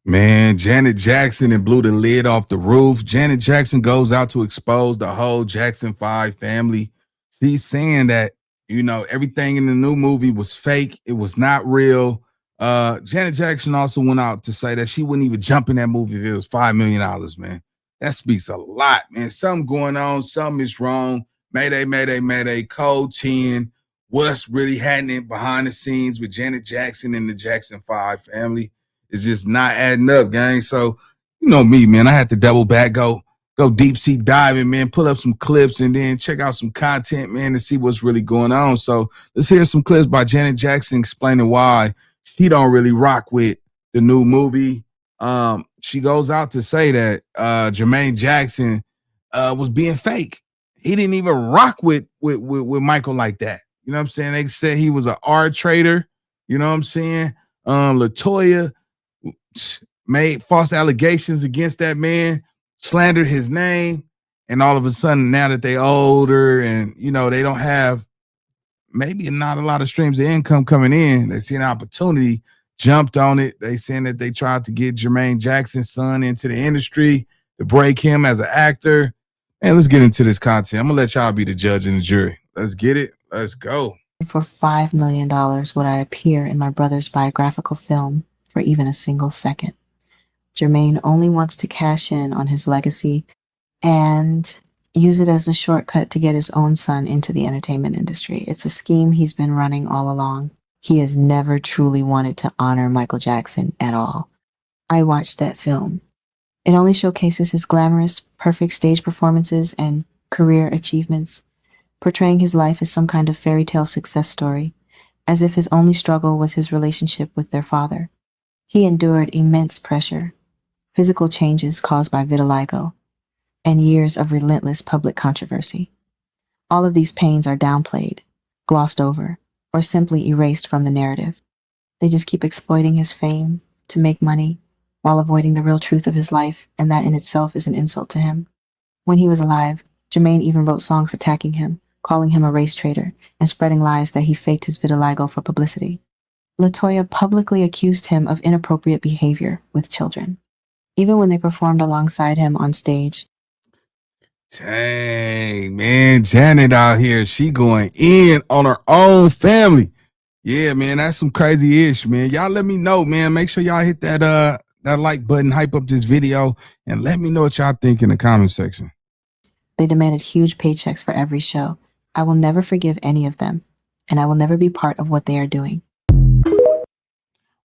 Man, Janet Jackson and blew the lid off the roof. Janet Jackson goes out to expose the whole Jackson 5 family. She's saying that, everything in the new movie was fake. It was not real. Janet Jackson also went out to say that she wouldn't even jump in that movie if it was $5 million, man. That speaks a lot, man. Something going on, something is wrong. Mayday, mayday, mayday, code 10. What's really happening behind the scenes with Janet Jackson and the Jackson 5 family? It's just not adding up, gang. So, you know me, man. I had to double back, go deep sea diving, man. Pull up some clips and then check out some content, man, to see what's really going on. So let's hear some clips by Janet Jackson explaining why she don't really rock with the new movie. She goes out to say that Jermaine Jackson was being fake. He didn't even rock with Michael like that. You know what I'm saying? They said he was an art trader. You know what I'm saying? Latoya made false allegations against that man, slandered his name, and all of a sudden, now that they older and they don't have maybe not a lot of streams of income coming in, they see an opportunity, jumped on it. They saying that they tried to get Jermaine Jackson's son into the industry to break him as an actor. And let's get into this content. I'm gonna let y'all be the judge and the jury. Let's get it. Let's go. For $5 million would I appear in my brother's biographical film for even a single second. Jermaine only wants to cash in on his legacy and use it as a shortcut to get his own son into the entertainment industry. It's a scheme he's been running all along. He has never truly wanted to honor Michael Jackson at all. I watched that film. It only showcases his glamorous, perfect stage performances and career achievements, portraying his life as some kind of fairy tale success story, as if his only struggle was his relationship with their father. He endured immense pressure, physical changes caused by vitiligo, and years of relentless public controversy. All of these pains are downplayed, glossed over, or simply erased from the narrative. They just keep exploiting his fame to make money while avoiding the real truth of his life, and that in itself is an insult to him. When he was alive, Jermaine even wrote songs attacking him, calling him a race traitor, and spreading lies that he faked his vitiligo for publicity. Latoya publicly accused him of inappropriate behavior with children, even when they performed alongside him on stage. Dang, man, Janet out here, she going in on her own family. Yeah, man, that's some crazy ish, man. Y'all let me know, man. Make sure y'all hit that like button, hype up this video, and let me know what y'all think in the comment section. They demanded huge paychecks for every show. I will never forgive any of them, and I will never be part of what they are doing.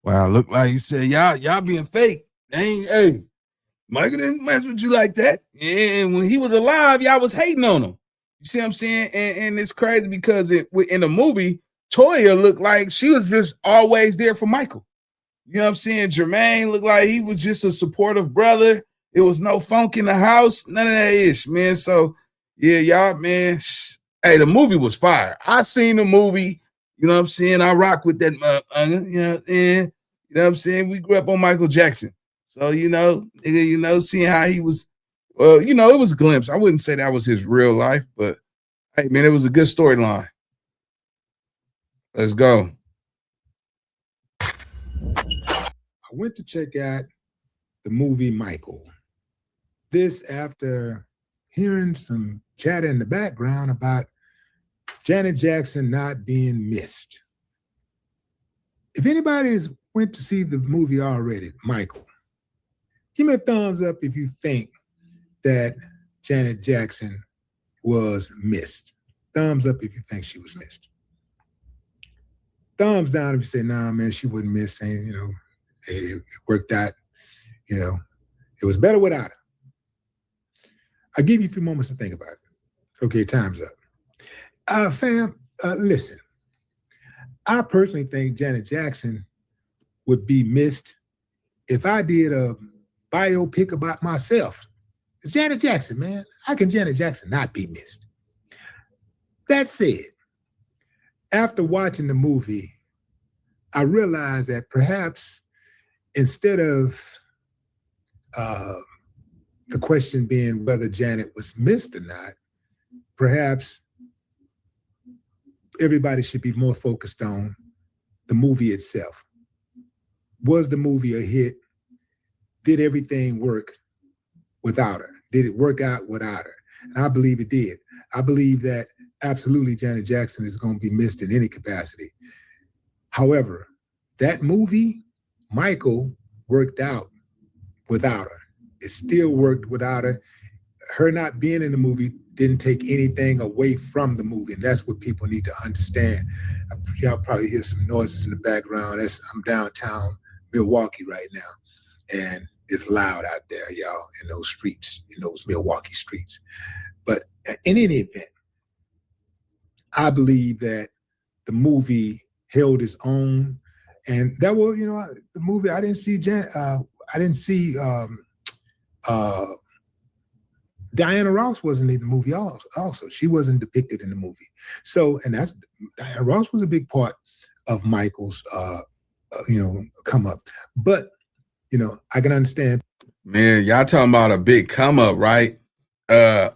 Wow, look like you said y'all being fake. Hey, Michael didn't mess with you like that. And when he was alive, y'all was hating on him. You see what I'm saying? And it's crazy because in the movie, Toya looked like she was just always there for Michael. You know what I'm saying? Jermaine looked like he was just a supportive brother. It was no funk in the house. None of that ish, man. So, yeah, y'all, man. Hey, the movie was fire. I seen the movie. You know what I'm saying? I rock with that. And you know what I'm saying? We grew up on Michael Jackson. So, seeing how he was, it was a glimpse. I wouldn't say that was his real life, but hey, man, it was a good storyline. Let's go. I went to check out the movie Michael. This after hearing some chatter in the background about Janet Jackson not being missed. If anybody's went to see the movie already, Michael, give me a thumbs up if you think that Janet Jackson was missed. Thumbs up if you think she was missed. Thumbs down if you say, nah, man, she wasn't missed. And, it worked out. It was better without her. I'll give you a few moments to think about it. Okay, time's up. Fam, listen. I personally think Janet Jackson would be missed if I did a biopic about myself. It's Janet Jackson, man. How can Janet Jackson not be missed? That said, after watching the movie, I realized that perhaps instead of the question being whether Janet was missed or not, perhaps everybody should be more focused on the movie itself. Was the movie a hit? did everything work without her? Did it work out without her? And I believe it did. I believe that absolutely Janet Jackson is going to be missed in any capacity. However, that movie, Michael, worked out without her. It still worked without her. Her not being in the movie didn't take anything away from the movie. And that's what people need to understand. Y'all probably hear some noises in the background. I'm downtown Milwaukee right now. And it's loud out there, y'all, in those streets, in those Milwaukee streets. But in any event, I believe that the movie held its own. And that was, the movie, I didn't see Diana Ross wasn't in the movie also. She wasn't depicted in the movie. So, and Diana Ross was a big part of Michael's, come up. But, I can understand. Man, y'all talking about a big come up, right? There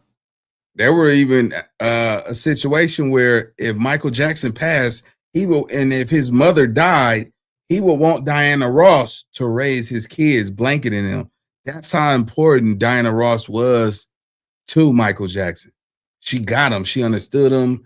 were even a situation where if Michael Jackson passed, and if his mother died, he would want Diana Ross to raise his kids, blanketing them. That's how important Diana Ross was to Michael Jackson. She got him. She understood him.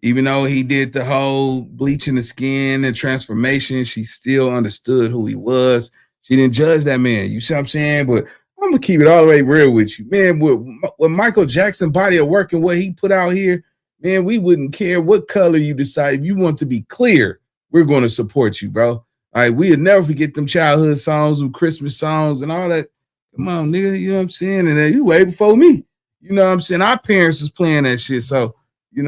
Even though he did the whole bleaching the skin and transformation, she still understood who he was. She didn't judge that man. You see what I'm saying? But I'm going to keep it all the way real with you. Man, with Michael Jackson body of work and what he put out here, man, we wouldn't care what color you decide. If you want to be clear, we're going to support you, bro. All right, we'll never forget them childhood songs, them Christmas songs and all that. Come on, nigga, you know what I'm saying? And then you way before me. You know what I'm saying? Our parents was playing that shit. So, he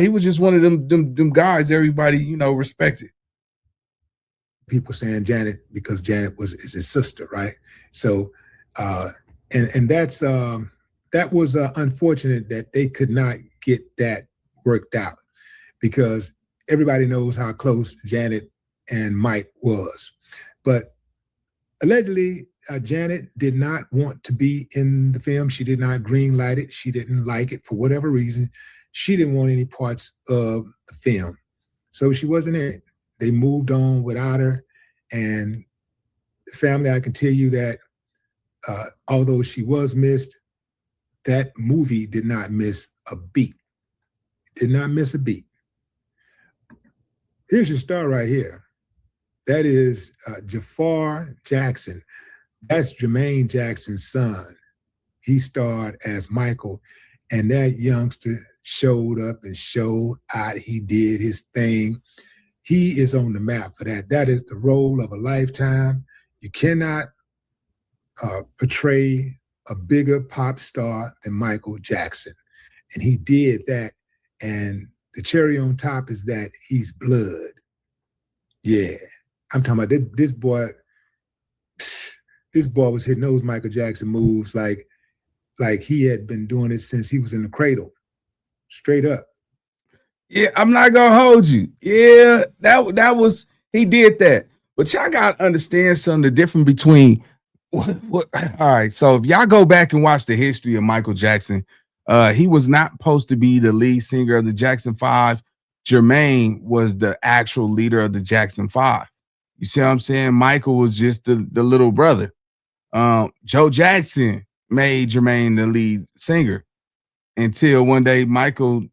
was just one of them guys everybody, respected. People saying Janet because Janet is his sister, right? So, and that's that was unfortunate that they could not get that worked out, because everybody knows how close Janet and Mike was. But allegedly, Janet did not want to be in the film. She did not green light it. She didn't like it for whatever reason. She didn't want any parts of the film, so she wasn't in it. They moved on without her. And the family, I can tell you that although she was missed, that movie did not miss a beat. Did not miss a beat. Here's your star right here. That is Jafar Jackson. That's Jermaine Jackson's son. He starred as Michael, and that youngster showed up and showed out. He did his thing. He is on the map for that. That is the role of a lifetime. You cannot portray a bigger pop star than Michael Jackson. And he did that. And the cherry on top is that he's blood. Yeah. I'm talking about this boy. This boy was hitting those Michael Jackson moves like he had been doing it since he was in the cradle. Straight up. Yeah, I'm not gonna hold you. Yeah, that was, he did that. But y'all gotta understand something, the difference between what all right. So if y'all go back and watch the history of Michael Jackson, he was not supposed to be the lead singer of the Jackson 5. Jermaine was the actual leader of the Jackson 5. You see what I'm saying? Michael was just the little brother. Joe Jackson made Jermaine the lead singer until one day Michael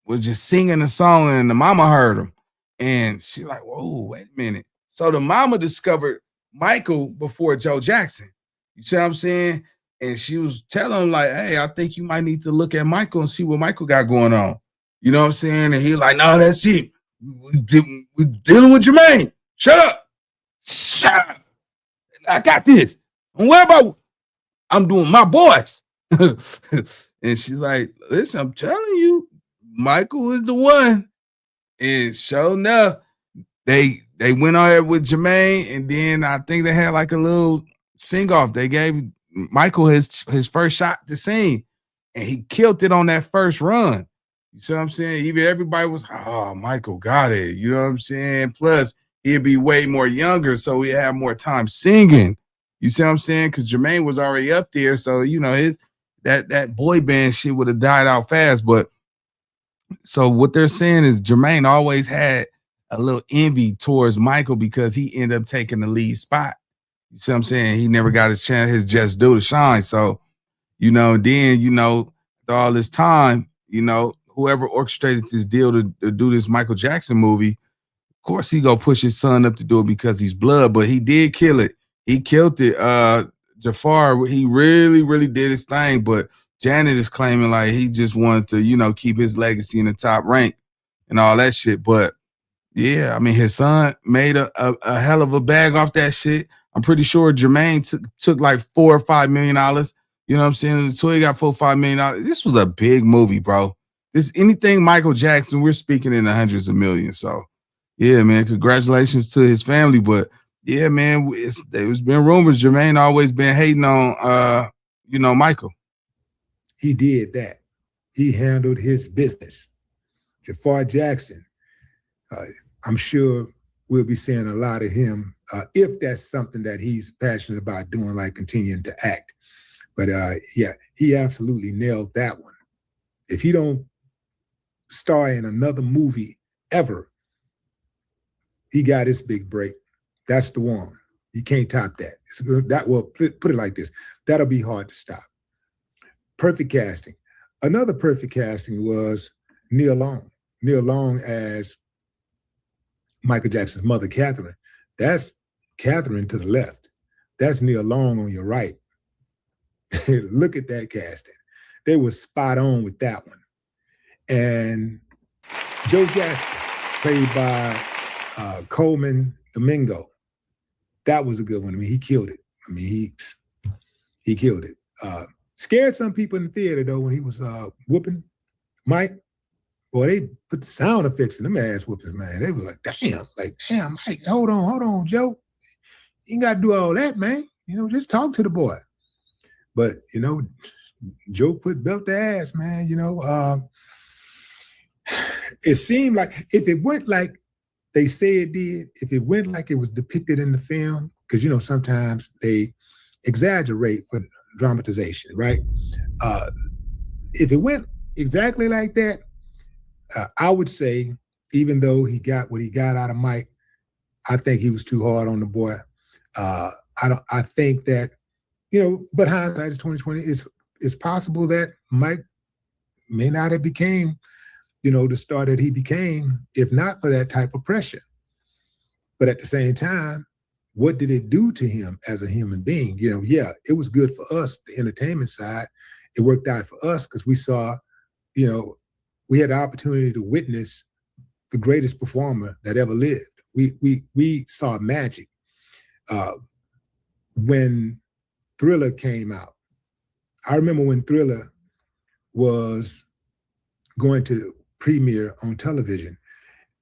was just singing a song and the mama heard him. And she like, whoa, wait a minute. So the mama discovered Michael before Joe Jackson. You see what I'm saying? And she was telling him like, hey, I think you might need to look at Michael and see what Michael got going on. You know what I'm saying? And he's like, no, that's it. We're dealing with Jermaine. Shut up. Shut up. I got this. Don't worry about, I'm doing my boys. And she's like, listen, I'm telling you, Michael is the one. And sure enough, they went on there with Jermaine, and then I think they had like a little sing-off. They gave Michael his first shot to sing, and he killed it on that first run. You see what I'm saying? Even everybody was, oh, Michael got it. You know what I'm saying? Plus, he'd be way more younger, so he'd have more time singing. You see what I'm saying? Because Jermaine was already up there, so, you know, that boy band shit would have died out fast. But so what they're saying is Jermaine always had little envy towards Michael because he ended up taking the lead spot. You see what I'm saying? He never got his chance, his just due to shine. So, then, all this time, whoever orchestrated this deal to do this Michael Jackson movie, of course he go push his son up to do it because he's blood, but he did kill it. He killed it. Jafar, he really, really did his thing, but Janet is claiming like he just wanted to, keep his legacy in the top rank and all that shit. But yeah, I mean, his son made a hell of a bag off that shit. I'm pretty sure Jermaine took like $4 or $5 million. You know what I'm saying? So he got $4 or $5 million. This was a big movie, bro. This anything Michael Jackson, we're speaking in the hundreds of millions. So yeah, man, congratulations to his family. But yeah, man, there's been rumors Jermaine always been hating on Michael. He did that. He handled his business. Jafar Jackson, I'm sure we'll be seeing a lot of him if that's something that he's passionate about doing, like continuing to act. But yeah, he absolutely nailed that one. If he don't star in another movie ever, he got his big break. That's the one. You can't top that. Put it like this. That'll be hard to stop. Perfect casting. Another perfect casting was Nia Long. Nia Long as Michael Jackson's mother, Catherine. That's Catherine to the left. That's Nia Long on your right. Look at that casting. They were spot on with that one. And Joe Jackson, played by Coleman Domingo. That was a good one. I mean, he killed it. I mean, he killed it. Scared some people in the theater, though, when he was whooping Mike. Boy, they put the sound effects in them ass whoopings, man. They was like, damn, Mike, hold on, Joe. You ain't got to do all that, man. Just talk to the boy. But, Joe put belt to ass, man. It seemed like if it went like they say it did, if it went like it was depicted in the film, because, sometimes they exaggerate for dramatization, right? If it went exactly like that, I would say, even though he got what he got out of Mike, I think he was too hard on the boy. I think that, but hindsight is 2020. It's possible that Mike may not have became, the star that he became, if not for that type of pressure. But at the same time, what did it do to him as a human being? Yeah, it was good for us, the entertainment side. It worked out for us because we saw, we had the opportunity to witness the greatest performer that ever lived. We saw magic. When Thriller came out, I remember when Thriller was going to premiere on television,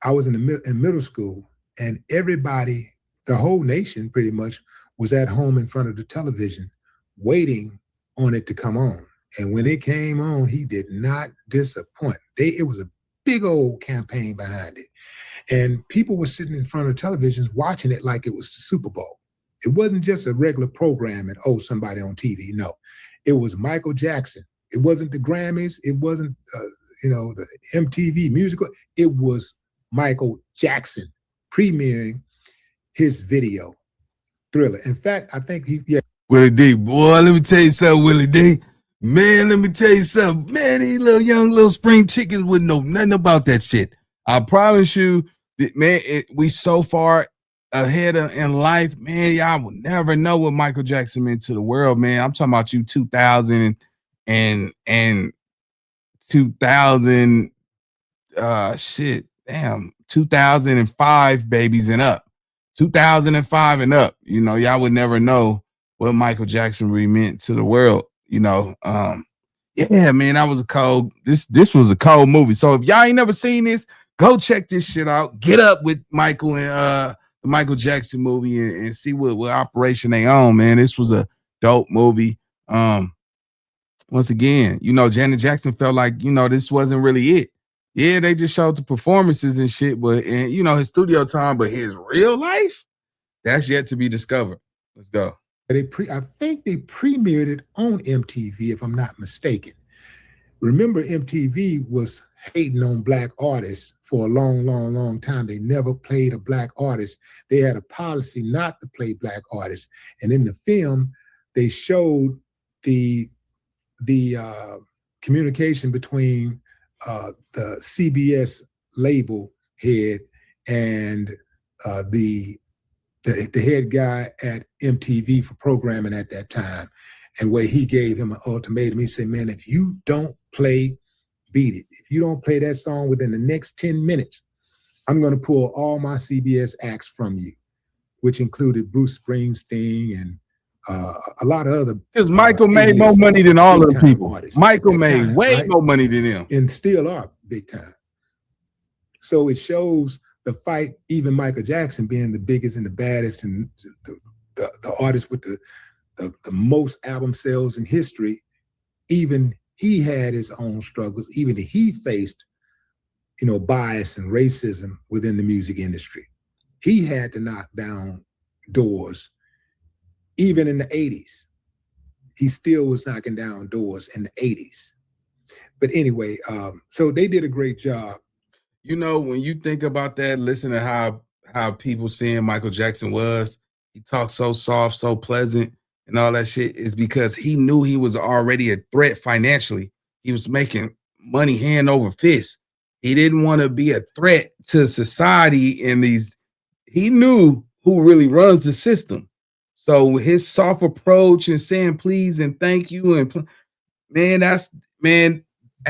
I was in middle school, and everybody, the whole nation pretty much, was at home in front of the television waiting on it to come on. And when it came on, he did not disappoint. It was a big old campaign behind it. And people were sitting in front of televisions watching it like it was the Super Bowl. It wasn't just a regular program and, somebody on TV. No, it was Michael Jackson. It wasn't the Grammys. It wasn't, the MTV musical. It was Michael Jackson premiering his video, Thriller. In fact, I think Willie D, boy, let me tell you something, Willie D. Man, let me tell you something. Man, these little spring chickens wouldn't know nothing about that shit. I promise you, that, man, we so far ahead in life, man. Y'all will never know what Michael Jackson meant to the world, man. I'm talking about you 2000 and 2000, 2005 babies and up. 2005 and up. Y'all would never know what Michael Jackson really meant to the world. Yeah, man, that was a cold. This was a cold movie. So if y'all ain't never seen this, go check this shit out. Get up with Michael and the Michael Jackson movie and see what operation they on, man. This was a dope movie. Once again, Janet Jackson felt like, this wasn't really it. Yeah, they just showed the performances and shit, but his studio time, but his real life, that's yet to be discovered. Let's go. I think they premiered it on MTV, if I'm not mistaken. Remember, MTV was hating on black artists for a long, long, long time. They never played a black artist. They had a policy not to play black artists. And in the film, they showed the communication between the CBS label head and the head guy at MTV for programming at that time, and where he gave him an ultimatum. He said, man, if you don't play Beat It, if you don't play that song within the next 10 minutes, I'm going to pull all my CBS acts from you, which included Bruce Springsteen and a lot of other. Because Michael made more money than all of the people. Michael made way more money than them. And still are big time. So it shows the fight, even Michael Jackson being the biggest and the baddest and the artist with the most album sales in history, even he had his own struggles, even he faced, bias and racism within the music industry. He had to knock down doors. Even in the 80s, he still was knocking down doors in the 80s. But anyway, so they did a great job. When you think about that, listen to how people saying Michael Jackson was, he talked so soft, so pleasant and all that shit, is because he knew he was already a threat financially. He was making money hand over fist. He didn't want to be a threat to society he knew who really runs the system. So his soft approach and saying please and thank you and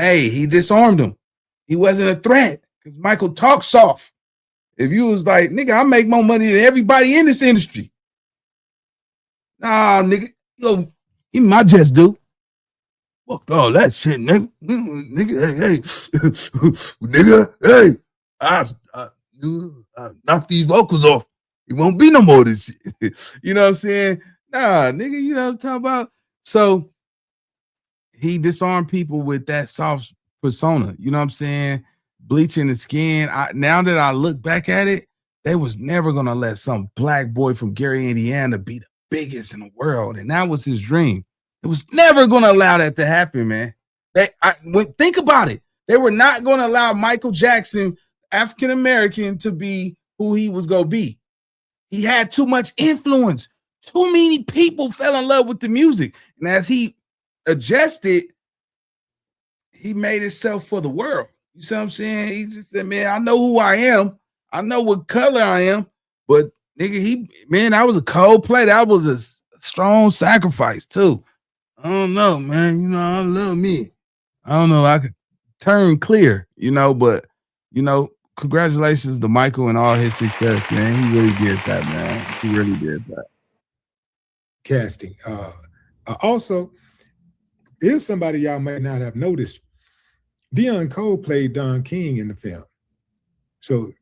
he disarmed him. He wasn't a threat because Michael talks soft. If you was like, nigga, I make more money than everybody in this industry. Nah, nigga, even my just do. Fuck all that shit, nigga. Nigga, hey, nigga, hey, I knock these vocals off. It won't be no more of this shit. You know what I'm saying? Nah, nigga, you know what I'm talking about? So he disarmed people with that soft persona. You know what I'm saying? Bleaching the skin. Now that I look back at it, they was never going to let some black boy from Gary, Indiana be the biggest in the world. And that was his dream. It was never going to allow that to happen, man. Think about it. They were not going to allow Michael Jackson, African-American, to be who he was going to be. He had too much influence. Too many people fell in love with the music. And as he adjusted, he made himself for the world. You see what I'm saying? He just said, man, I know who I am. I know what color I am. But nigga, that was a cold play. That was a strong sacrifice too. I don't know, man. I love me. I don't know. I could turn clear, but congratulations to Michael and all his success, man. He really did that, man. He really did that. Casting. Also, here's somebody y'all might not have noticed. Deion Cole played Don King in the film. So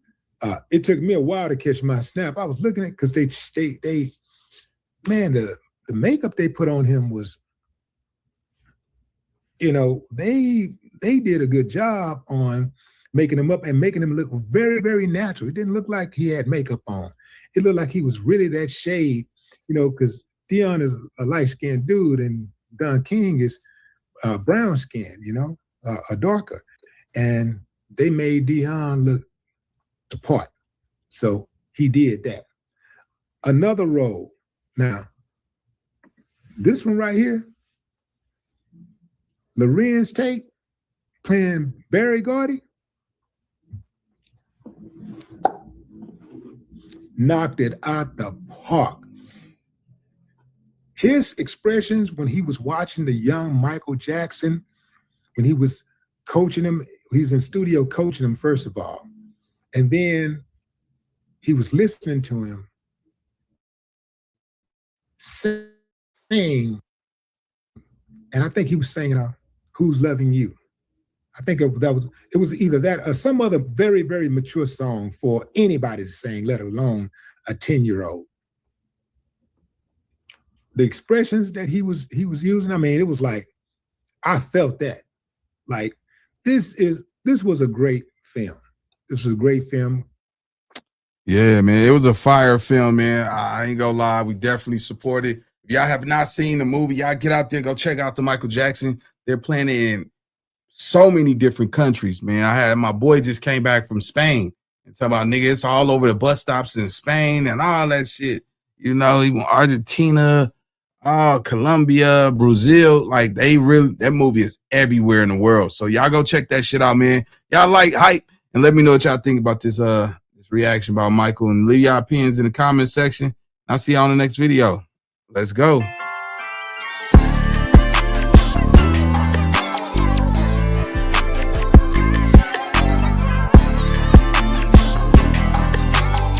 it took me a while to catch my snap. I was looking at, because the makeup they put on him was, they did a good job on making him up and making him look very, very natural. It didn't look like he had makeup on. It looked like he was really that shade, because Deion is a light-skinned dude and Don King is brown skinned, a darker. And they made Deion look the part. So he did that. Another role. Now, this one right here, Lorenz Tate playing Barry Gordy, knocked it out the park. His expressions when he was watching the young Michael Jackson, when he was coaching him, he's in studio coaching him, first of all. And then he was listening to him sing, and I think he was singing Who's Loving You. I think it was either that or some other very, very mature song for anybody to sing, let alone a 10-year-old. The expressions that he was using, it was like, I felt that. Like, this was a great film. This was a great film. Yeah, man, it was a fire film, man. I ain't gonna lie, we definitely support it. If y'all have not seen the movie, y'all get out there, go check out the Michael Jackson. They're playing it in so many different countries, man. I had my boy just came back from Spain and talking about, nigga, it's all over the bus stops in Spain and all that shit. You know, even Argentina, Colombia, Brazil, like that movie is everywhere in the world. So y'all go check that shit out, man. Y'all like hype, and let me know what y'all think about this reaction about Michael, and leave y'all opinions in the comment section. I'll see y'all on the next video. Let's go.